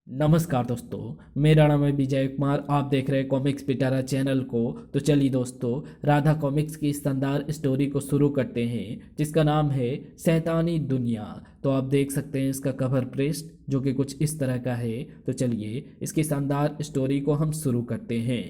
नमस्कार दोस्तों, मेरा नाम है विजय कुमार। आप देख रहे हैं कॉमिक्स पिटारा चैनल को। तो चलिए दोस्तों, राधा कॉमिक्स की शानदार स्टोरी को शुरू करते हैं जिसका नाम है शैतानी दुनिया। तो आप देख सकते हैं इसका कवर पृष्ठ जो कि कुछ इस तरह का है। तो चलिए इसकी शानदार स्टोरी को हम शुरू करते हैं।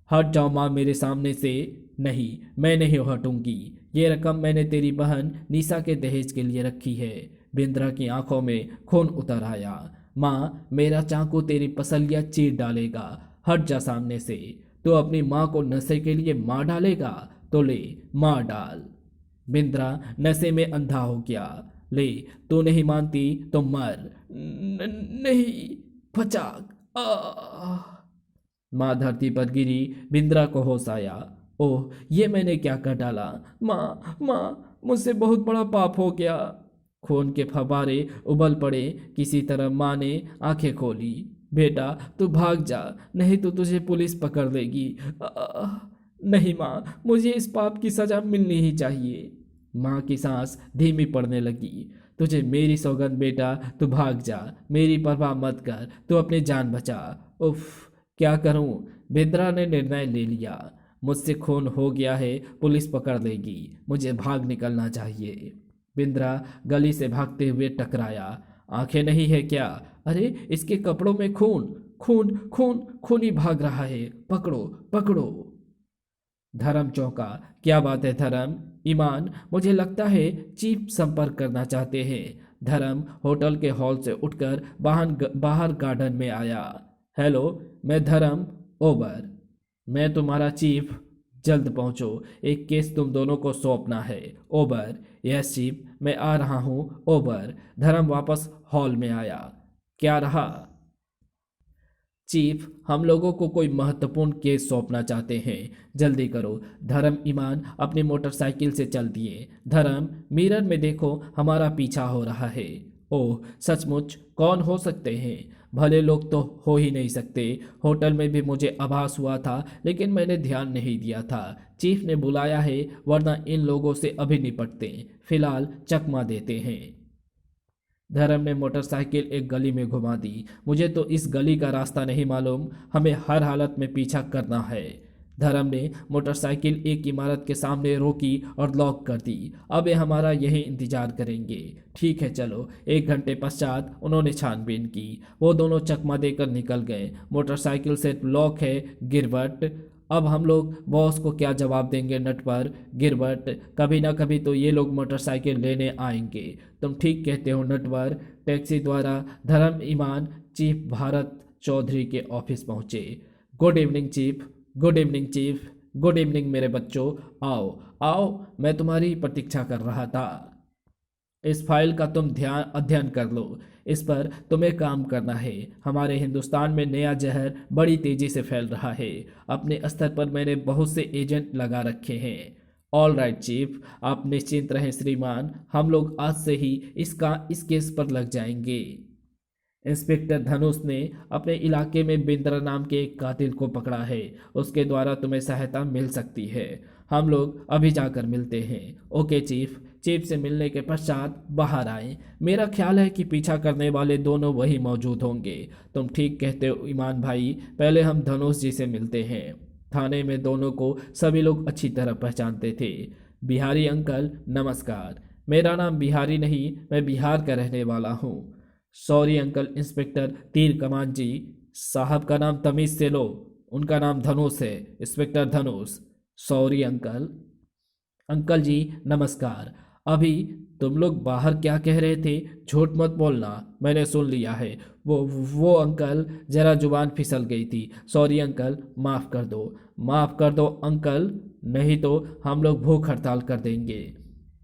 हट जाओ माँ मेरे सामने से। नहीं, मैं नहीं हटूंगी। ये रकम मैंने तेरी बहन निशा के दहेज के लिए रखी है। बिंद्रा की आंखों में खून उतर आया। माँ, मेरा चाकू तेरी पसलियाँ चीर डालेगा। हट जा सामने से। तो अपनी माँ को नशे के लिए मार डालेगा तो ले, मार डाल। बिंद्रा नशे में अंधा हो गया। ले, तू नहीं मानती तो मर। नहीं। फचाक। माँ धरती पर गिरी। बिंद्रा को होश आया। ओह, ये मैंने क्या कर डाला। माँ माँ, मुझसे बहुत बड़ा पाप हो गया। खून के फव्वारे उबल पड़े। किसी तरह माँ ने आंखें खोली। बेटा, तू भाग जा, नहीं तो तुझे पुलिस पकड़ लेगी। नहीं माँ, मुझे इस पाप की सजा मिलनी ही चाहिए। माँ की सांस धीमी पड़ने लगी। तुझे मेरी सौगंध बेटा, तू भाग जा, मेरी परवाह मत कर, तू अपनी जान बचा। उफ, क्या करूं। बिंद्रा ने निर्णय ले लिया। मुझसे खून हो गया है, पुलिस पकड़ लेगी, मुझे भाग निकलना चाहिए। बिंद्रा गली से भागते हुए टकराया। आंखें नहीं है क्या। अरे, इसके कपड़ों में खून। खून खून खून ही भाग रहा है। पकड़ो पकड़ो। धर्म चौंका। क्या बात है धर्म। ईमान, मुझे लगता है चीफ संपर्क करना चाहते हैं। धर्म होटल के हॉल से उठकर बाहर गार्डन में आया। हेलो, मैं धर्म। ओवर। मैं तुम्हारा चीफ। जल्द पहुंचो, एक केस तुम दोनों को सौंपना है। ओवर। यस चीफ, मैं आ रहा हूं। ओवर। धर्म वापस हॉल में आया। क्या रहा। चीफ, हम लोगों को कोई महत्वपूर्ण केस सौंपना चाहते हैं, जल्दी करो। धर्म ईमान अपनी मोटरसाइकिल से चल दिए। धर्म, मिरर में देखो, हमारा पीछा हो रहा है। ओह सचमुच, कौन हो सकते हैं। भले लोग तो हो ही नहीं सकते। होटल में भी मुझे आभास हुआ था, लेकिन मैंने ध्यान नहीं दिया था। चीफ ने बुलाया है, वरना इन लोगों से अभी निपटते। फिलहाल चकमा देते हैं। धर्म ने मोटरसाइकिल एक गली में घुमा दी। मुझे तो इस गली का रास्ता नहीं मालूम, हमें हर हालत में पीछा करना है। धर्म ने मोटरसाइकिल एक इमारत के सामने रोकी और लॉक कर दी। अब ये हमारा यही इंतजार करेंगे। ठीक है चलो। 1 घंटे पश्चात उन्होंने छानबीन की। वो दोनों चकमा देकर निकल गए। मोटरसाइकिल से लॉक है गिरवट। अब हम लोग बॉस को क्या जवाब देंगे नटवर। गिरवट, कभी ना कभी तो ये लोग मोटरसाइकिल लेने आएंगे। तुम ठीक कहते हो नटवर। टैक्सी द्वारा धर्म ईमान चीफ भारत चौधरी के ऑफिस पहुंचे। Good evening chief. Good evening chief. Good evening मेरे बच्चों। आओ आओ, मैं तुम्हारी प्रतीक्षा कर रहा था। इस फाइल का तुम ध्यान अध्ययन कर लो। इस पर तुम्हें काम करना है। हमारे हिंदुस्तान में नया जहर बड़ी तेजी से फैल रहा है। अपने स्तर पर मैंने बहुत से एजेंट लगा रखे हैं। ऑल राइट चीफ, आप निश्चिंत रहें श्रीमान, हम लोग आज से ही इस केस पर लग जाएंगे। इंस्पेक्टर धनुष ने अपने इलाके में बिंद्रा नाम के एक कातिल को पकड़ा है। उसके द्वारा तुम्हें सहायता मिल सकती है। हम लोग अभी जाकर मिलते हैं। Okay chief. चीफ से मिलने के पश्चात बाहर आए। मेरा ख्याल है कि पीछा करने वाले दोनों वही मौजूद होंगे। तुम ठीक कहते हो ईमान भाई, पहले हम धनुष जी से मिलते हैं। थाने में दोनों को सभी लोग अच्छी तरह पहचानते थे। बिहारी अंकल नमस्कार। मेरा नाम बिहारी नहीं, मैं बिहार का रहने वाला हूँ। Sorry uncle. इंस्पेक्टर तीर कमान जी। साहब का नाम तमीज से लो, उनका नाम धनुष है, inspector Dhanush. Sorry uncle. Uncle ji नमस्कार। अभी तुम लोग बाहर क्या कह रहे थे, झूठ मत बोलना, मैंने सुन लिया है। वो अंकल, जरा जुबान फिसल गई थी। सॉरी अंकल, माफ़ कर दो। माफ़ कर दो अंकल, नहीं तो हम लोग भूख हड़ताल कर देंगे।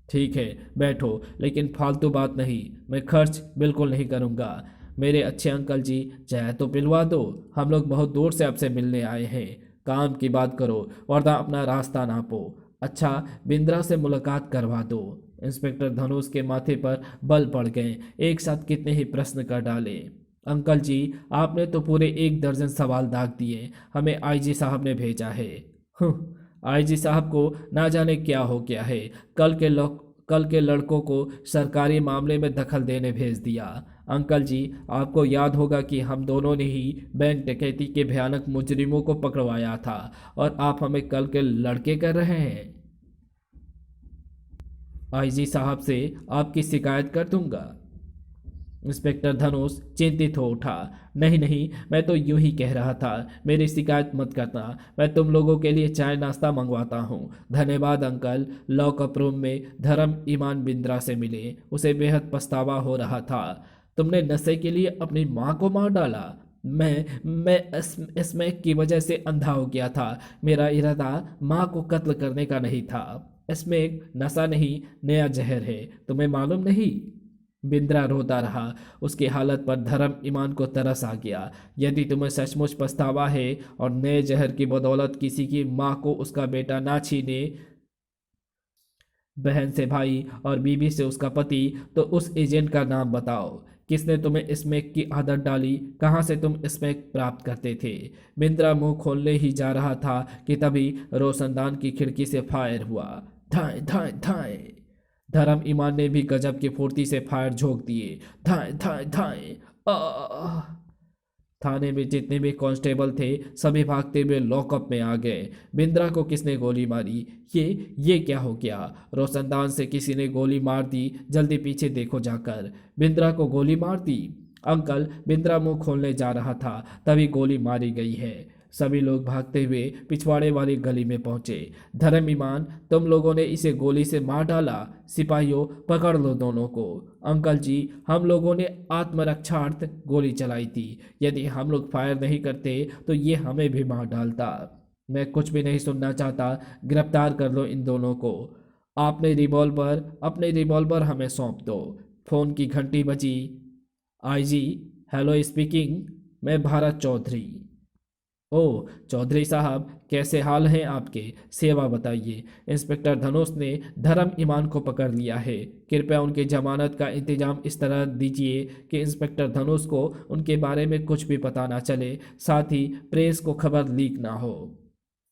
ठीक है, बैठो, लेकिन फालतू बात नहीं। मैं खर्च बिल्कुल नहीं करूँगा। मेरे अच्छे अंकल जी, चाय तो पिलवा दो। हम लोग बहुत दूर से आपसे मिलने आए हैं। काम की बात करो, वरना अपना रास्ता नापो। अच्छा, बिंद्रा से मुलाकात करवा दो। इंस्पेक्टर धनुष के माथे पर बल पड़ गए। एक साथ कितने ही प्रश्न कर डाले। अंकल जी, आपने तो पूरे 1 दर्जन सवाल दाग दिए। हमें आईजी साहब ने भेजा है। आईजी साहब को ना जाने क्या हो गया है। कल के कल के लड़कों को सरकारी मामले में दखल देने भेज दिया। अंकल जी, आपको याद होगा कि हम दोनों ने ही बैंक डकैती के भयानक मुजरिमों को पकड़वाया था और आप हमें कल के लड़के कर रहे हैं। आईजी साहब से आपकी शिकायत कर दूंगा। इंस्पेक्टर धनुष चिंतित हो उठा। नहीं नहीं, मैं तो यूं ही कह रहा था, मेरी शिकायत मत करना, मैं तुम लोगों के लिए चाय नाश्ता मंगवाता हूँ। धन्यवाद अंकल। लॉकअप रूम में धर्म ईमान बिंद्रा से मिले। उसे बेहद पछतावा हो रहा था। तुमने नशे के लिए अपनी माँ को मार डाला। मैं इसमें की वजह से अंधा हो गया था। मेरा इरादा माँ को कत्ल करने का नहीं था। इसमें एक नशा नहीं, नया जहर है, तुम्हें मालूम नहीं? बिंद्रा रोता रहा। उसकी हालत पर धर्म ईमान को तरस आ गया। यदि तुम्हें सचमुच पछतावा है और नए जहर की बदौलत किसी की माँ को उसका बेटा ना छीने, बहन से भाई और बीवी से उसका पति, तो उस एजेंट का नाम बताओ। किसने तुम्हें स्मैक की आदत डाली? कहाँ से तुम स्मैक प्राप्त करते थे? बिंद्रा मुंह खोलने ही जा रहा था कि तभी रोशनदान की खिड़की से फायर हुआ। धाए धाए धाए। धर्म ईमान ने भी गजब की फुर्ती से फायर झोंक दिए। धाए धाए धाए। आह! थाने में जितने भी कांस्टेबल थे सभी भागते हुए लॉकअप में आ गए। बिंद्रा को किसने गोली मारी? ये क्या हो गया? रोशनदान से किसी ने गोली मार दी, जल्दी पीछे देखो जाकर। बिंद्रा को गोली मार दी? अंकल, बिंद्रा मुंह खोलने जा रहा था तभी गोली मारी गई है। सभी लोग भागते हुए पिछवाड़े वाली गली में पहुंचे। धर्म ईमान, तुम लोगों ने इसे गोली से मार डाला। सिपाहियों, पकड़ लो दोनों को। अंकल जी, हम लोगों ने आत्मरक्षार्थ गोली चलाई थी। यदि हम लोग फायर नहीं करते तो ये हमें भी मार डालता। मैं कुछ भी नहीं सुनना चाहता, गिरफ्तार कर लो इन दोनों को। अपने रिवॉल्वर हमें सौंप दो। फोन की घंटी बजी। आईजी, हेलो स्पीकिंग, मैं भारत चौधरी। ओह चौधरी साहब, कैसे हाल हैं आपके? सेवा बताइए। इंस्पेक्टर धनुष ने धर्म ईमान को पकड़ लिया है। कृपया उनकी जमानत का इंतजाम इस तरह दीजिए कि इंस्पेक्टर धनुष को उनके बारे में कुछ भी पता ना चले, साथ ही प्रेस को खबर लीक ना हो।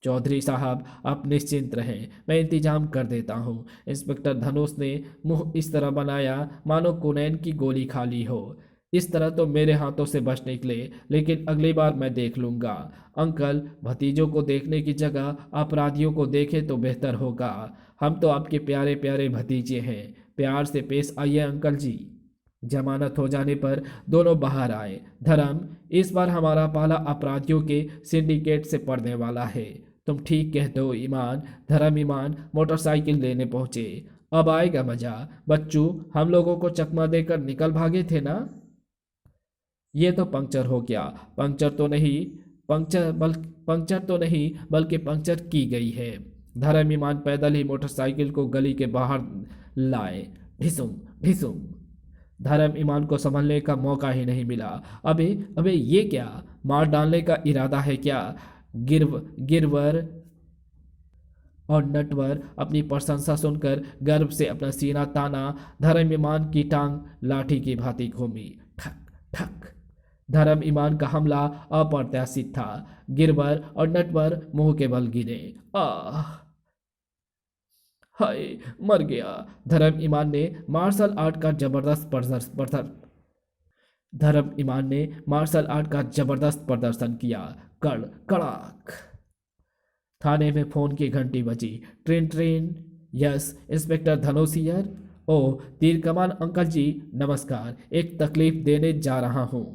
चौधरी साहब, आप निश्चिंत रहें, मैं इंतजाम कर देता हूँ। इंस्पेक्टर धनुष ने मुंह इस तरह बनाया मानो कुनैन की गोली खाली हो। इस तरह तो मेरे हाथों से बच निकले, लेकिन अगली बार मैं देख लूंगा। अंकल, भतीजों को देखने की जगह अपराधियों को देखें तो बेहतर होगा। हम तो आपके प्यारे प्यारे भतीजे हैं। प्यार से पेश आइए अंकल जी। जमानत हो जाने पर दोनों बाहर आए। धर्म, इस बार हमारा पाला अपराधियों के सिंडिकेट से पड़ने वाला है। तुम ठीक कहते हो ईमान। धर्म ईमान मोटरसाइकिल लेने पहुंचे। अब आएगा मजा। बच्चू, हम लोगों को चकमा देकर निकल भागे थे ना? ये तो पंक्चर हो गया। पंक्चर तो नहीं बल्कि पंक्चर की गई है। धर्म ईमान पैदल ही मोटरसाइकिल को गली के बाहर लाए। ढिसुम ढिसुम। धर्म ईमान को संभलने का मौका ही नहीं मिला। अबे अबे, ये क्या? मार डालने का इरादा है क्या? गिरवर और नटवर अपनी प्रशंसा सुनकर गर्व से अपना सीना ताना। धर्म ईमान की टांग लाठी की भांति घूमी। ठक ठक। धर्म ईमान का हमला अप्रत्याशित था। गिरवर और नटवर मुंह के बल गिरे। आह, हाय, मर गया। धर्म ईमान ने मार्शल आर्ट का जबरदस्त प्रदर्शन किया। कड़ कड़ाक। थाने में फोन की घंटी बजी। Train train. Yes, inspector Dhanush here. Oh तीर कमान अंकल जी, नमस्कार। एक तकलीफ देने जा रहा हूँ।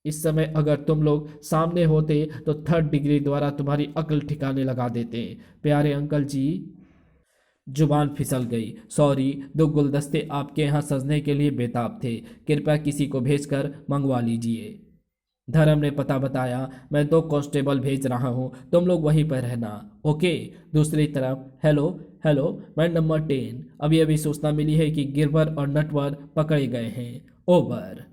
इस समय अगर तुम लोग सामने होते तो 3rd डिग्री द्वारा तुम्हारी अक्ल ठिकाने लगा देते। प्यारे अंकल जी। जुबान फिसल गई। सॉरी, 2 गुलदस्ते आपके यहाँ सजने के लिए बेताब थे, कृपया किसी को भेजकर मंगवा लीजिए। धर्म ने पता बताया। मैं 2 कांस्टेबल भेज रहा हूँ, तुम लोग वहीं पर रहना। ओके। दूसरी तरफ, हेलो हेलो, मैं नंबर 10। अभी अभी सूचना मिली है कि गिरवर और नटवर पकड़े गए हैं। ओवर।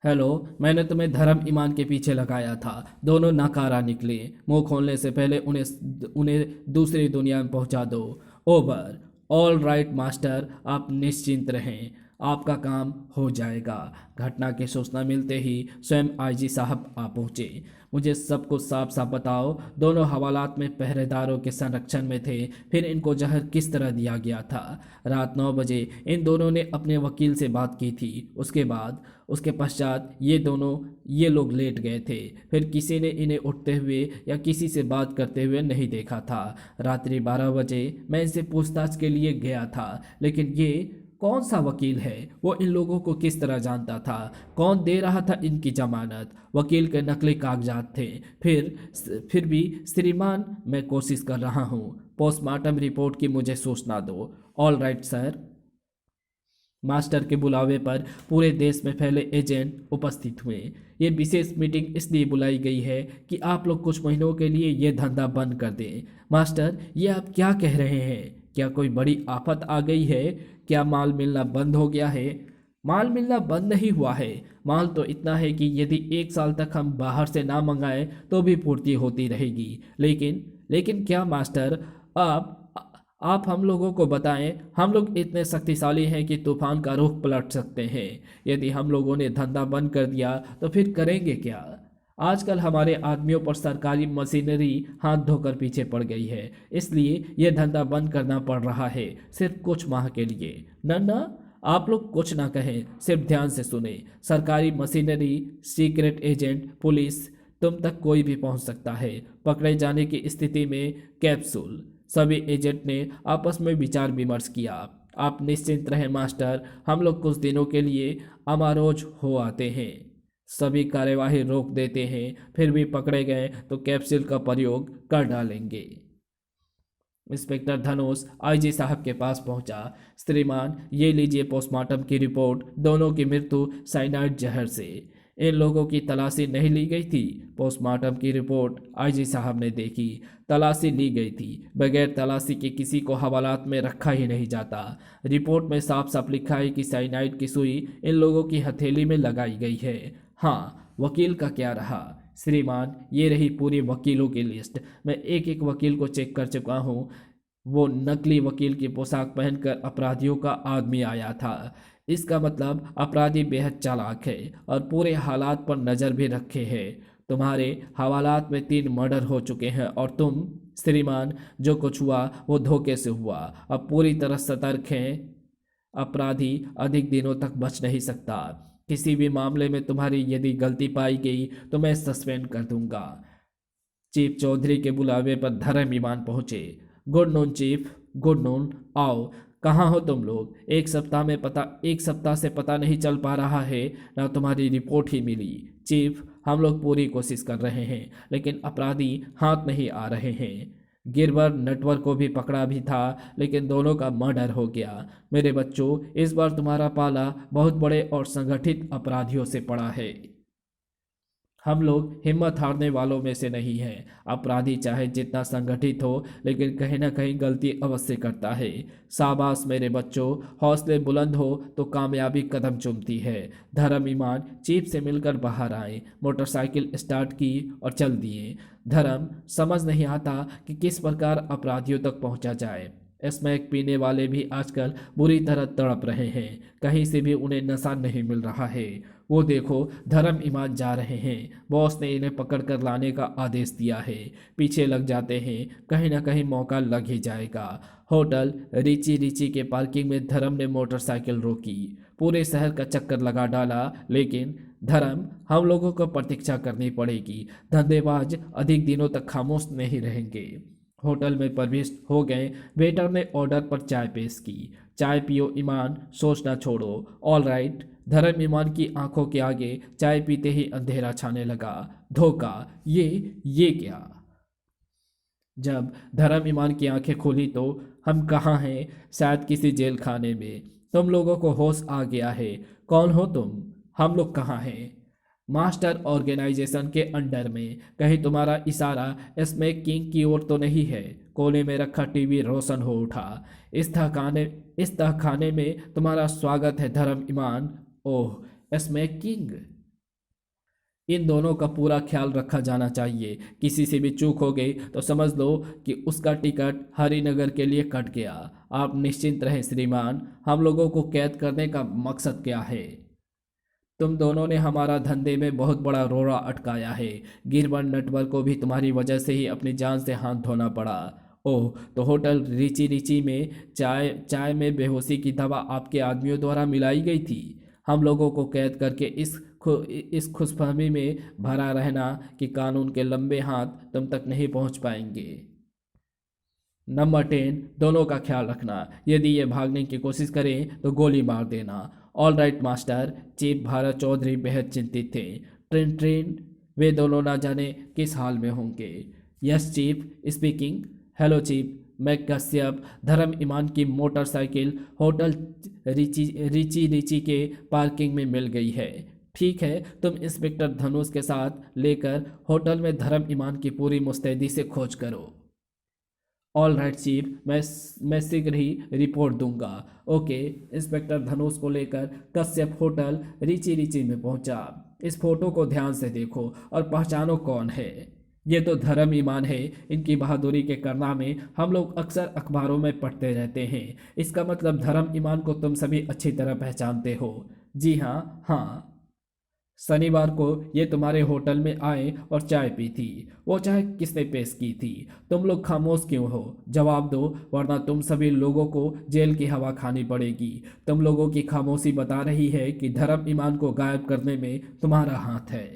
हेलो, मैंने तुम्हें धर्म ईमान के पीछे लगाया था। दोनों नाकारा निकले। मुंह खोलने से पहले उन्हें दूसरी दुनिया में पहुंचा दो। ओवर। ऑल राइट मास्टर, आप निश्चिंत रहें। आपका काम हो जाएगा। घटना की सूचना मिलते ही स्वयं आईजी साहब आ पहुंचे। मुझे सब कुछ साफ साफ बताओ, दोनों हवालात में पहरेदारों के संरक्षण में थे, फिर इनको जहर किस तरह दिया गया था? रात 9 बजे इन दोनों ने अपने वकील से बात की थी। उसके पश्चात ये लोग लेट गए थे। फिर किसी ने इन्हें उठते हुए या किसी से बात करते हुए नहीं देखा था। रात्रि 12 बजे मैं इनसे पूछताछ के लिए गया था, लेकिन ये कौन सा वकील है? वो इन लोगों को किस तरह जानता था? कौन दे रहा था इनकी जमानत? वकील के नकली कागजात थे। फिर भी श्रीमान, मैं कोशिश कर रहा हूँ। पोस्टमार्टम रिपोर्ट की मुझे सूचना दो। All right sir. मास्टर के बुलावे पर पूरे देश में फैले एजेंट उपस्थित हुए। ये विशेष मीटिंग इसलिए बुलाई गई है कि आप लोग कुछ महीनों के लिए ये धंधा बंद कर दें। मास्टर, ये आप क्या कह रहे हैं? क्या कोई बड़ी आफत आ गई है? क्या माल मिलना बंद हो गया है? माल मिलना बंद नहीं हुआ है। माल तो इतना है कि यदि 1 साल तक हम बाहर से ना मंगाएं तो भी पूर्ति होती रहेगी। लेकिन क्या मास्टर, आप हम लोगों को बताएं। हम लोग इतने शक्तिशाली हैं कि तूफान का रुख पलट सकते हैं। यदि हम लोगों ने धंधा बंद कर दिया तो फिर करेंगे क्या? आजकल हमारे आदमियों पर सरकारी मशीनरी हाथ धोकर पीछे पड़ गई है, इसलिए यह धंधा बंद करना पड़ रहा है, सिर्फ कुछ माह के लिए। न, आप लोग कुछ ना कहें, सिर्फ ध्यान से सुने। सरकारी मशीनरी, सीक्रेट एजेंट, पुलिस, तुम तक कोई भी पहुंच सकता है। पकड़े जाने की स्थिति में कैप्सूल। सभी एजेंट ने आपस में विचार विमर्श किया। आप निश्चिंत रहें मास्टर, हम लोग कुछ दिनों के लिए अमारोज हो आते हैं। सभी कार्यवाही रोक देते हैं, फिर भी पकड़े गए तो कैप्सूल का प्रयोग कर डालेंगे। इंस्पेक्टर धनुष आईजी साहब के पास पहुंचा। श्रीमान, ये लीजिए पोस्टमार्टम की रिपोर्ट। दोनों की मृत्यु साइनाइड जहर से। इन लोगों की तलाशी नहीं ली गई थी। पोस्टमार्टम की रिपोर्ट आईजी साहब ने देखी। तलाशी ली गई थी। बगैर तलाशी के किसी को हवालात में रखा ही नहीं जाता। रिपोर्ट में साफ साफ लिखा है कि साइनाइड की सुई इन लोगों की हथेली में लगाई गई है। हाँ, वकील का क्या रहा? श्रीमान, ये रही पूरी वकीलों की लिस्ट। मैं एक एक वकील को चेक कर चुका हूँ। वो नकली वकील की पोशाक पहनकर अपराधियों का आदमी आया था। इसका मतलब अपराधी बेहद चालाक है और पूरे हालात पर नज़र भी रखे है। तुम्हारे हवालात में 3 मर्डर हो चुके हैं और तुम, श्रीमान, जो कुछ हुआ वो धोखे से हुआ। अब पूरी तरह सतर्क हैं। अपराधी अधिक दिनों तक बच नहीं सकता। किसी भी मामले में तुम्हारी यदि गलती पाई गई तो मैं सस्पेंड कर दूंगा। चीफ चौधरी के बुलावे पर धर्म ईमान पहुंचे। Good noon chief, good noon. आओ, कहाँ हो तुम लोग? एक सप्ताह से पता नहीं चल पा रहा है, ना तुम्हारी रिपोर्ट ही मिली। चीफ, हम लोग पूरी कोशिश कर रहे हैं, लेकिन अपराधी हाथ नहीं आ रहे हैं। गिरबर नटवर को भी पकड़ा भी था, लेकिन दोनों का मर्डर हो गया। मेरे बच्चों, इस बार तुम्हारा पाला बहुत बड़े और संगठित अपराधियों से पड़ा है। हम लोग हिम्मत हारने वालों में से नहीं हैं। अपराधी चाहे जितना संगठित हो, लेकिन कहीं ना कहीं गलती अवश्य करता है। शाबाश मेरे बच्चों, हौसले बुलंद हो तो कामयाबी कदम चूमती है। धर्म ईमान चीफ से मिलकर बाहर आए, मोटरसाइकिल स्टार्ट की और चल दिए। धर्म, समझ नहीं आता कि किस प्रकार अपराधियों तक पहुंचा जाए। स्मैक पीने वाले भी आजकल बुरी तरह तड़प रहे हैं। कहीं से भी उन्हें नशा नहीं मिल रहा है। वो देखो, धर्म ईमान जा रहे हैं। बॉस ने इन्हें पकड़ कर लाने का आदेश दिया है। पीछे लग जाते हैं, कहीं ना कहीं मौका लग ही जाएगा। होटल रिची के पार्किंग में धर्म ने मोटरसाइकिल रोकी। पूरे शहर का चक्कर लगा डाला, लेकिन धर्म, हम लोगों को प्रतीक्षा करनी पड़ेगी। धंधेबाज अधिक दिनों तक खामोश नहीं रहेंगे। होटल में प्रवेश हो गए। वेटर ने ऑर्डर पर चाय पेश की। चाय पियो ईमान, सोचना छोड़ो। All right. धर्म ईमान की आंखों के आगे चाय पीते ही अंधेरा छाने लगा। धोखा, ये क्या? जब धर्म ईमान की आंखें खोली तो हम कहाँ हैं? शायद किसी जेल खाने में। तुम लोगों को होश आ गया है। कौन हो तुम? हम लोग कहाँ हैं? मास्टर ऑर्गेनाइजेशन के अंडर में। कहीं तुम्हारा इशारा स्मैक किंग की ओर तो नहीं है? कोने में रखा टीवी रोशन हो उठा। इस तहखाने में तुम्हारा स्वागत है धर्म ईमान। ओह, स्मैक किंग। इन दोनों का पूरा ख्याल रखा जाना चाहिए। किसी से भी चूक हो गई तो समझ लो कि उसका टिकट हरिनगर के लिए कट गया। आप निश्चिंत रहें श्रीमान, हम लोगों को कैद करने का मकसद क्या है? तुम दोनों ने हमारा धंधे में बहुत बड़ा रोड़ा अटकाया है। गिरवन नटवर को भी तुम्हारी वजह से ही अपनी जान से हाथ धोना पड़ा। ओह, तो होटल रिची रिची में चाय चाय में बेहोशी की दवा आपके आदमियों द्वारा मिलाई गई थी। हम लोगों को कैद करके इस खुशफहमी में भरा रहना कि कानून के लंबे हाथ तुम तक नहीं पहुंच पाएंगे। नंबर 10, दोनों का ख्याल रखना। यदि ये भागने की कोशिश करें तो गोली मार देना। All right master. Chief Bharat Chaudhary बेहद चिंतित थे। ट्रेन ट्रेन वे दोनों ना जाने किस हाल में होंगे। Yes chief speaking. Hello chief, मैं कश्यप। धर्म ईमान की motorcycle hotel Richie Richie Richie के पार्किंग में मिल गई है। ठीक है, तुम इंस्पेक्टर धनुष के साथ लेकर होटल में धर्म ईमान की पूरी मुस्तैदी से खोज करो। ऑल राइट चीफ, मैं शीघ्र ही रिपोर्ट दूंगा। ओके। इंस्पेक्टर धनुष को लेकर कश्यप होटल रिची रिची में पहुंचा। इस फोटो को ध्यान से देखो और पहचानो कौन है। ये तो धर्म ईमान है। इनकी बहादुरी के कारनामे हम लोग अक्सर अखबारों में पढ़ते रहते हैं। इसका मतलब धर्म ईमान को तुम सभी अच्छी तरह पहचानते हो। जी हाँ हाँ। शनिवार को ये तुम्हारे होटल में आए और चाय पी थी। वो चाय किसने पेश की थी? तुम लोग खामोश क्यों हो? जवाब दो, वरना तुम सभी लोगों को जेल की हवा खानी पड़ेगी। तुम लोगों की खामोशी बता रही है कि धर्म ईमान को गायब करने में तुम्हारा हाथ है।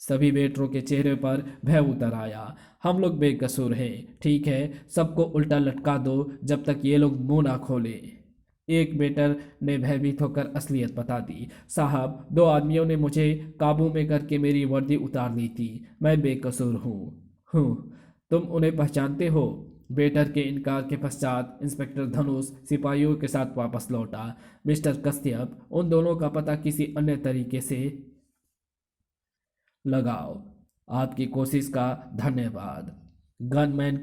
सभी वेटरों के चेहरे पर भय उतर आया। हम लोग बेकसूर हैं, ठीक है? सबको उल्टा लटका दो जब तक ये लोग मुंह ना खोले। एक वेटर ने भयभीत होकर असलियत बता दी। साहब, दो आदमियों ने मुझे काबू में करके मेरी वर्दी उतार ली थी। मैं बेकसूर हूँ। तुम उन्हें पहचानते हो? वेटर के इनकार के पश्चात इंस्पेक्टर धनुष सिपाहियों के साथ वापस लौटा। मिस्टर कश्यप, उन दोनों का पता किसी अन्य तरीके से लगाओ। आपकी कोशिश का धन्यवाद। गनमैन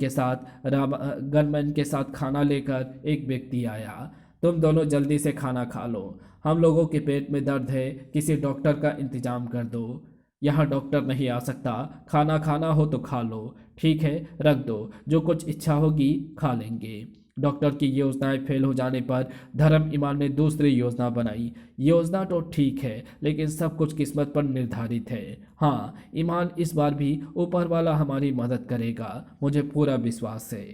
के साथ खाना लेकर एक व्यक्ति आया। तुम दोनों जल्दी से खाना खा लो। हम लोगों के पेट में दर्द है, किसी डॉक्टर का इंतजाम कर दो। यहाँ डॉक्टर नहीं आ सकता। खाना खाना हो तो खा लो। ठीक है, रख दो। जो कुछ इच्छा होगी खा लेंगे। डॉक्टर की योजनाएं फेल हो जाने पर धर्म ईमान ने दूसरी योजना बनाई। योजना तो ठीक है, लेकिन सब कुछ किस्मत पर निर्धारित है। हाँ, ईमान, इस बार भी ऊपर वाला हमारी मदद करेगा, मुझे पूरा विश्वास है।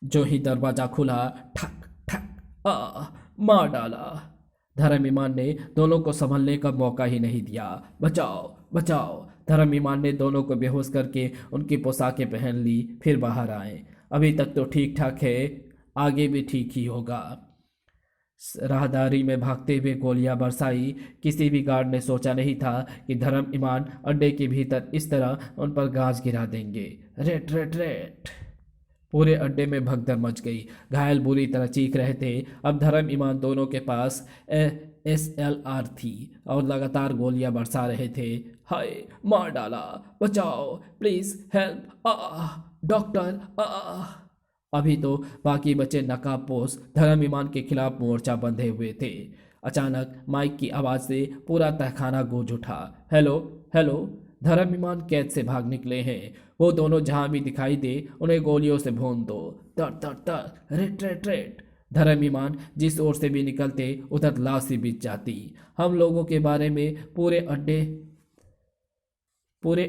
जो ही दरवाजा खुला, ठक ठक मार डाला। धर्म ईमान ने दोनों को संभलने का मौका ही नहीं दिया। बचाओ बचाओ। धर्म ईमान ने दोनों को बेहोश करके उनकी पोशाकें पहन ली, फिर बाहर आए। अभी तक तो ठीक ठाक है, आगे भी ठीक ही होगा। राहदारी में भागते हुए गोलियां बरसाई। किसी भी गार्ड ने सोचा नहीं था कि धर्म ईमान अड्डे के भीतर इस तरह उन पर गाज गिरा देंगे। Rate rate rate. पूरे अड्डे में भगदड़ मच गई। घायल बुरी तरह चीख रहे थे। अब धर्म ईमान दोनों के पास SLR थी और लगातार गोलियां बरसा रहे थे। हाय, मार डाला। बचाओ, प्लीज हेल्प, डॉक्टर, अभी तो बाकी बचे नकाबपोश धर्म ईमान के खिलाफ मोर्चा बंधे हुए थे। अचानक माइक की आवाज से पूरा तहखाना गूंज उठा। Hello hello. धर्म ईमान कैद से भाग निकले हैं। वो दोनों जहां भी दिखाई दे उन्हें गोलियों से भून दो। तर तर तर, रेट रेट रेट। धर्म ईमान जिस ओर से भी निकलते उधर लाश ही बिछ जाती। हम लोगों के बारे में पूरे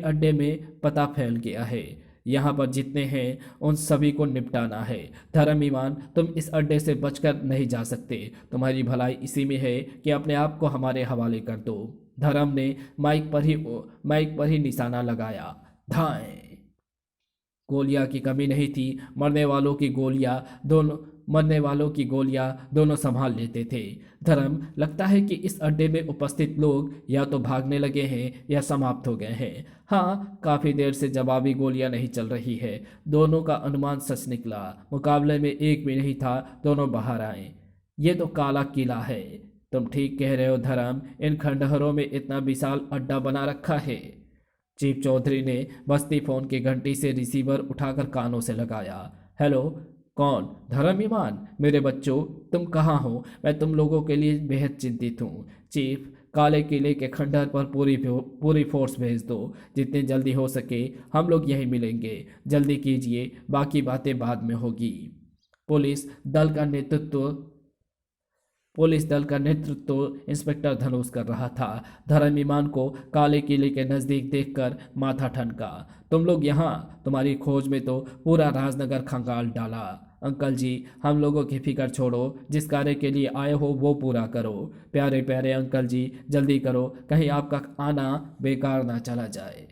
अड्डे में पता फैल गया है। यहाँ पर जितने हैं उन सभी को निपटाना है। धर्म ईमान, तुम इस अड्डे से बचकर नहीं जा सकते। तुम्हारी भलाई इसी में है कि अपने आप को हमारे हवाले कर दो। धर्म ने माइक पर ही निशाना लगाया। धाएं। गोलियां की कमी नहीं थी। मरने वालों की गोलियां दोनों संभाल लेते थे। धर्म, लगता है कि इस अड्डे में उपस्थित लोग या तो भागने लगे हैं या समाप्त हो गए हैं। हाँ, काफी देर से जवाबी गोलियां नहीं चल रही है। दोनों का अनुमान सच निकला। मुकाबले में एक भी नहीं था, दोनों बाहर आए। ये तो काला किला है। तुम ठीक कह रहे हो धर्म, इन खंडहरों में इतना विशाल अड्डा बना रखा है। चीफ चौधरी ने बस्ती फोन की घंटी से रिसीवर उठाकर कानों से लगाया। हेलो, कौन? धर्म ईमान, मेरे बच्चों, तुम कहाँ हो? मैं तुम लोगों के लिए बेहद चिंतित हूँ। चीफ, काले किले के खंडहर पर पूरी फोर्स भेज दो। जितनी जल्दी हो सके हम लोग यहीं मिलेंगे। जल्दी कीजिए, बाकी बातें बाद में होगी। पुलिस दल का नेतृत्व पुलिस दल का नेतृत्व इंस्पेक्टर धनुष कर रहा था। धर्म ईमान को काले किले के नजदीक देखकर माथा ठनका। तुम लोग यहाँ? तुम्हारी खोज में तो पूरा राजनगर खंगाल डाला। अंकल जी, हम लोगों की फिक्र छोड़ो, जिस कार्य के लिए आए हो वो पूरा करो। प्यारे प्यारे अंकल जी, जल्दी करो, कहीं आपका आना बेकार ना चला जाए।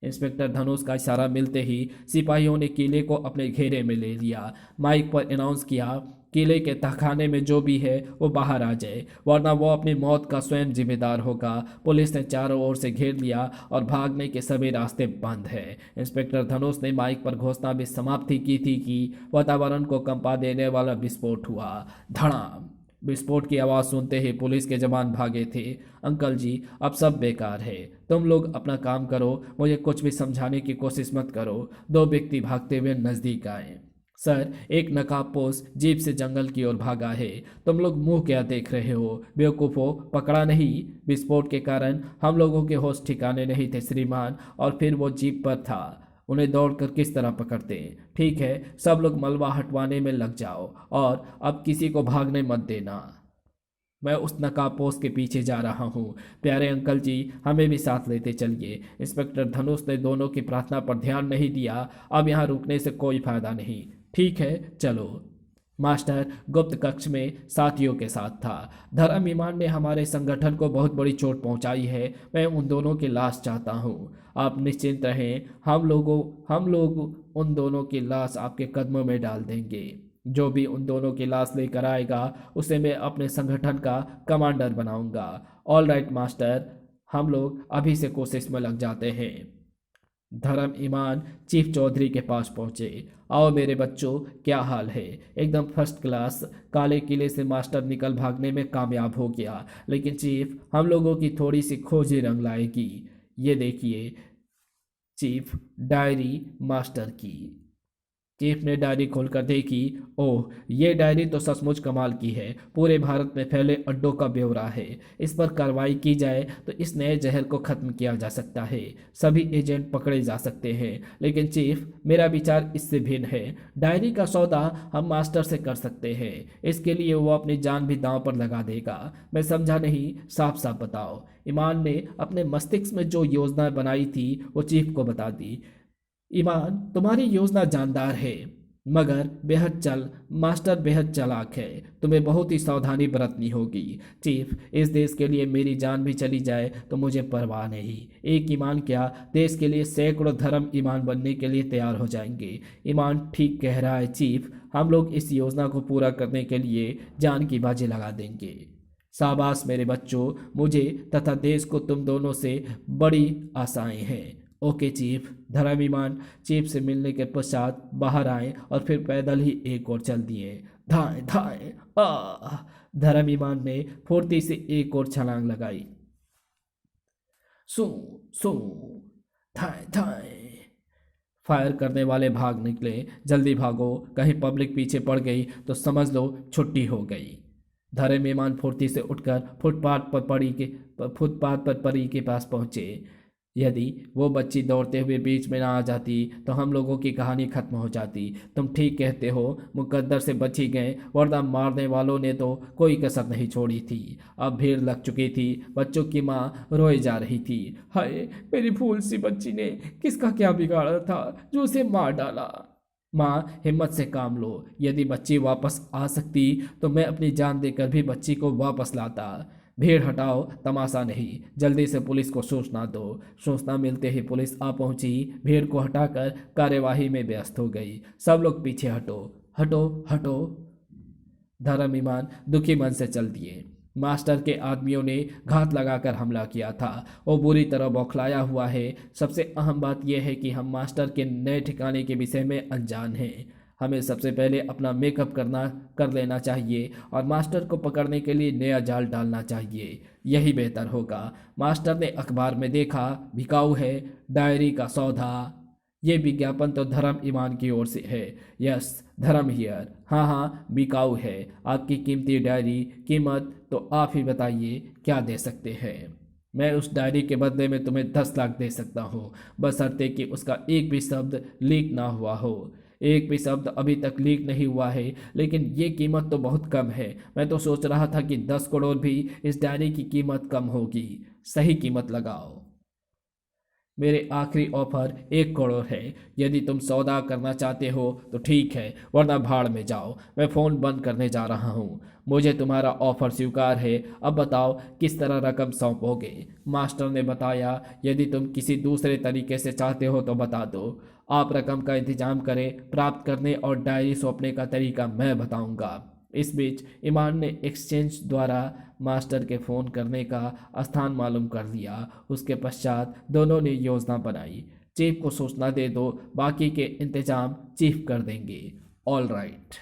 इंस्पेक्टर धनुष का इशारा मिलते ही सिपाहियों ने किले को अपने घेरे में ले लिया। माइक पर अनाउंस किया, किले के तहखाने में जो भी है वो बाहर आ जाए, वरना वो अपनी मौत का स्वयं जिम्मेदार होगा। पुलिस ने चारों ओर से घेर लिया और भागने के सभी रास्ते बंद हैं। इंस्पेक्टर धनुष ने माइक पर घोषणा भी समाप्ति की थी कि वातावरण को कंपा देने वाला विस्फोट हुआ। धड़ाम! विस्फोट की आवाज़ सुनते ही पुलिस के जवान भागे थे। अंकल जी, अब सब बेकार है, तुम लोग अपना काम करो, मुझे कुछ भी समझाने की कोशिश मत करो। दो व्यक्ति भागते हुए नजदीक आए। सर, एक नकाबपोश जीप से जंगल की ओर भागा है। तुम लोग मुंह क्या देख रहे हो? बेवकूफ़ो, पकड़ा नहीं? विस्फोट के कारण हम लोगों के होश ठिकाने नहीं थे श्रीमान, और फिर वो जीप पर था, उन्हें दौड़कर किस तरह पकड़ते? ठीक है, सब लोग मलबा हटवाने में लग जाओ और अब किसी को भागने मत देना। मैं उस नकाबपोश के पीछे जा रहा हूँ। प्यारे अंकल जी, हमें भी साथ लेते चलिए। इंस्पेक्टर धनुष ने दोनों की प्रार्थना पर ध्यान नहीं दिया। अब यहाँ रुकने से कोई फायदा नहीं। ठीक है, चलो। मास्टर गुप्त कक्ष में साथियों के साथ था। धर्म ईमान ने हमारे संगठन को बहुत बड़ी चोट पहुंचाई है। मैं उन दोनों की लाश चाहता हूं। आप निश्चिंत रहें, हम लोग उन दोनों की लाश आपके कदमों में डाल देंगे। जो भी उन दोनों की लाश लेकर आएगा उसे मैं अपने संगठन का कमांडर बनाऊंगा। ऑल राइट मास्टर, हम लोग अभी से कोशिश में लग जाते हैं। धर्म ईमान चीफ चौधरी के पास पहुंचे। आओ मेरे बच्चों, क्या हाल है? एकदम फर्स्ट क्लास। काले किले से मास्टर निकल भागने में कामयाब हो गया, लेकिन चीफ, हम लोगों की थोड़ी सी खोजी रंग लाएगी। ये देखिए चीफ, डायरी मास्टर की। चीफ ने डायरी खोलकर देखी। ओह, ये डायरी तो सचमुच कमाल की है। पूरे भारत में फैले अड्डों का ब्यौरा है। इस पर कार्रवाई की जाए तो इस नए जहर को खत्म किया जा सकता है। सभी एजेंट पकड़े जा सकते हैं। लेकिन चीफ, मेरा विचार इससे भिन्न है। डायरी का सौदा हम मास्टर से कर सकते हैं। इसके लिए वो अपनी जान भी दांव पर लगा देगा। मैं समझा नहीं, साफ साफ बताओ। ईमान ने अपने मस्तिष्क में जो योजना बनाई थी वो चीफ को बता दी। ईमान, तुम्हारी योजना जानदार है, मगर मास्टर बेहद चालाक है। तुम्हें बहुत ही सावधानी बरतनी होगी। चीफ, इस देश के लिए मेरी जान भी चली जाए तो मुझे परवाह नहीं। एक ईमान क्या, देश के लिए सैकड़ों धर्म ईमान बनने के लिए तैयार हो जाएंगे। ईमान ठीक कह रहा है चीफ, हम लोग इस योजना को पूरा करने के लिए जान की बाजी लगा देंगे। शाबाश मेरे बच्चों, मुझे तथा देश को तुम दोनों से बड़ी आशाएं हैं। Okay chief. धर्म ईमान चीफ से मिलने के पश्चात बाहर आए और फिर पैदल ही एक और चल दिए। धाए धाए आ! धर्म ईमान ने फुर्ती से एक और छलांग लगाई। सू सू, धाए धाए। फायर करने वाले भाग निकले। जल्दी भागो, कहीं पब्लिक पीछे पड़ गई तो समझ लो छुट्टी हो गई। धर्म ईमान फुर्ती से उठकर फुटपाथ पर परी के पास पहुंचे। यदि वो बच्ची दौड़ते हुए बीच में ना आ जाती तो हम लोगों की कहानी खत्म हो जाती। तुम ठीक कहते हो, मुकद्दर से बच ही गए, वरना मारने वालों ने तो कोई कसर नहीं छोड़ी थी। अब भीड़ लग चुकी थी। बच्चों की माँ रोए जा रही थी। हाय, मेरी भूल सी बच्ची ने किसका क्या बिगाड़ा था जो उसे मार डाला। माँ, हिम्मत से काम लो। यदि बच्ची वापस आ सकती तो मैं अपनी जान देकर भी बच्ची को वापस लाता। भीड़ हटाओ, तमाशा नहीं। जल्दी से पुलिस को सूचना दो। सूचना मिलते ही पुलिस आ पहुंची। भीड़ को हटाकर कार्यवाही में व्यस्त हो गई। सब लोग पीछे हटो, हटो, हटो। धर्म ईमान दुखी मन से चल दिए। मास्टर के आदमियों ने घात लगाकर हमला किया था। वो बुरी तरह बौखलाया हुआ है। सबसे अहम बात यह है कि हम मास्टर के नए ठिकाने के विषय में अनजान हैं। हमें सबसे पहले अपना मेकअप कर लेना चाहिए और मास्टर को पकड़ने के लिए नया जाल डालना चाहिए। यही बेहतर होगा। मास्टर ने अखबार में देखा, बिकाऊ है, डायरी का सौदा। ये विज्ञापन तो धर्म ईमान की ओर से है। यस, धर्म हियर। हाँ हाँ, बिकाऊ है। आपकी कीमती डायरी, कीमत तो आप ही बताइए, क्या दे सकते हैं? मैं उस डायरी के बदले में तुम्हें 10 लाख दे सकता हूँ, बशर्ते कि उसका एक भी शब्द लीक ना हुआ हो। एक भी शब्द अभी तक लीक नहीं हुआ है, लेकिन ये कीमत तो बहुत कम है। मैं तो सोच रहा था कि 10 करोड़ भी इस डायरी की कीमत कम होगी। सही कीमत लगाओ। मेरे आखिरी ऑफर 1 करोड़ है। यदि तुम सौदा करना चाहते हो तो ठीक है, वरना भाड़ में जाओ। मैं फ़ोन बंद करने जा रहा हूँ। मुझे तुम्हारा ऑफर स्वीकार है। अब बताओ किस तरह रकम सौंपोगे? मास्टर ने बताया, यदि तुम किसी दूसरे तरीके से चाहते हो तो बता दो। आप रकम का इंतजाम करें, प्राप्त करने और डायरी सौंपने का तरीका मैं बताऊंगा। इस बीच ईमान ने एक्सचेंज द्वारा मास्टर के फ़ोन करने का स्थान मालूम कर दिया। उसके पश्चात दोनों ने योजना बनाई। चीफ को सूचना दे दो, बाकी के इंतजाम चीफ कर देंगे। All right.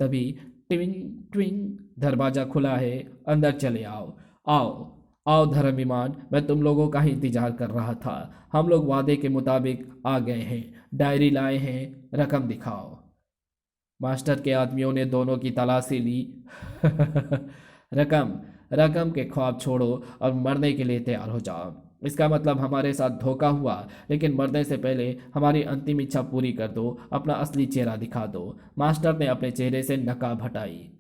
तभी ट्विंग ट्विंग, दरवाज़ा खुला है, अंदर चले आओ। आओ आओ धर्म ईमान, मैं तुम लोगों का ही इंतजार कर रहा था। हम लोग वादे के मुताबिक आ गए हैं। डायरी लाए हैं, रकम दिखाओ। मास्टर के आदमियों ने दोनों की तलाशी ली। रकम, रकम के ख्वाब छोड़ो और मरने के लिए तैयार हो जाओ। इसका मतलब हमारे साथ धोखा हुआ, लेकिन मरने से पहले हमारी अंतिम इच्छा पूरी कर दो। अपना असली चेहरा दिखा दो। मास्टर ने अपने चेहरे से नकाब हटाई।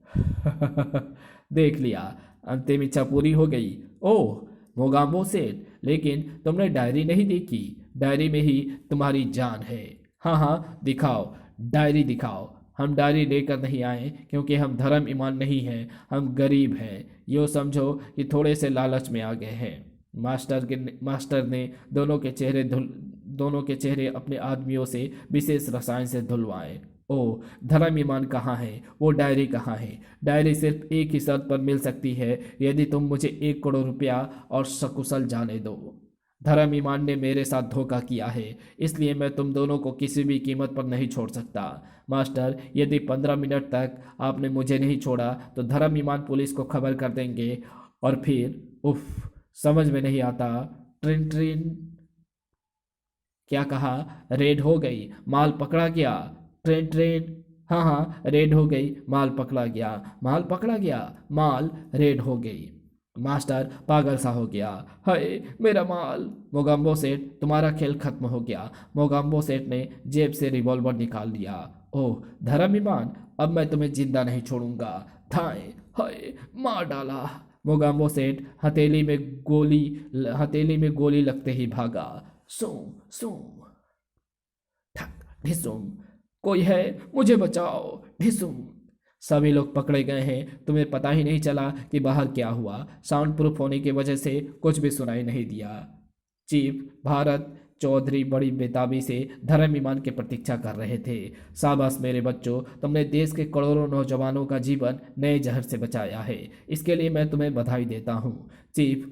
देख लिया, अंतिम इच्छा पूरी हो गई। ओह मोगाम्बो सेठ, लेकिन तुमने डायरी नहीं देखी। डायरी में ही तुम्हारी जान है। हाँ हाँ, दिखाओ, डायरी दिखाओ। हम डायरी लेकर नहीं आए, क्योंकि हम धर्म ईमान नहीं हैं। हम गरीब हैं। यूँ समझो कि थोड़े से लालच में आ गए हैं। मास्टर ने दोनों के चेहरे अपने आदमियों से विशेष रसायन से धुलवाए। ओ, धर्म ईमान कहाँ है? वो डायरी कहाँ है? डायरी सिर्फ एक ही शर्त पर मिल सकती है, यदि तुम मुझे 1 करोड़ रुपया और सकुशल जाने दो। धर्म ईमान ने मेरे साथ धोखा किया है, इसलिए मैं तुम दोनों को किसी भी कीमत पर नहीं छोड़ सकता। मास्टर, यदि 15 मिनट तक आपने मुझे नहीं छोड़ा तो धर्म ईमान पुलिस को खबर कर देंगे, और फिर उफ, समझ में नहीं आता। ट्रेन ट्रेन, क्या कहा? रेड हो गई, माल पकड़ा गया। ट्रेन ट्रेन, हाँ हाँ, रेड हो गई, माल पकड़ा गया। माल पकड़ा गया, माल रेड हो गई। मास्टर पागल सा हो गया। हाय मेरा माल! मोगाम्बो सेठ, तुम्हारा खेल खत्म हो गया। मोगाम्बो सेठ ने जेब से रिवॉल्वर निकाल लिया। ओह धर्म ईमान, अब मैं तुम्हें जिंदा नहीं छोड़ूंगा। थाए, हाय, मार डाला। मोगाम्बो सेठ हथेली में गोली लगते ही भागा। सू सू, ठक ढिसुम, कोई है, मुझे बचाओ, ढिसुम। सभी लोग पकड़े गए हैं। तुम्हें पता ही नहीं चला कि बाहर क्या हुआ। साउंड प्रूफ होने की वजह से कुछ भी सुनाई नहीं दिया। चीफ भारत चौधरी बड़ी बेताबी से धर्म ईमान की प्रतीक्षा कर रहे थे। शाबाश मेरे बच्चों, तुमने देश के करोड़ों नौजवानों का जीवन नए जहर से बचाया है। इसके लिए मैं तुम्हें बधाई देता हूँ। चीफ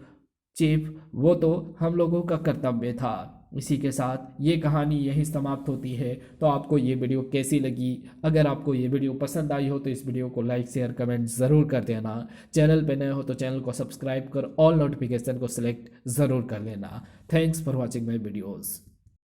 चीफ, वो तो हम लोगों का कर्तव्य था। इसी के साथ ये कहानी यहीं समाप्त होती है। तो आपको ये वीडियो कैसी लगी? अगर आपको ये वीडियो पसंद आई हो तो इस वीडियो को लाइक शेयर कमेंट ज़रूर कर देना। चैनल पे नए हो तो चैनल को सब्सक्राइब कर ऑल नोटिफिकेशन को सिलेक्ट ज़रूर कर लेना। Thanks for watching my videos.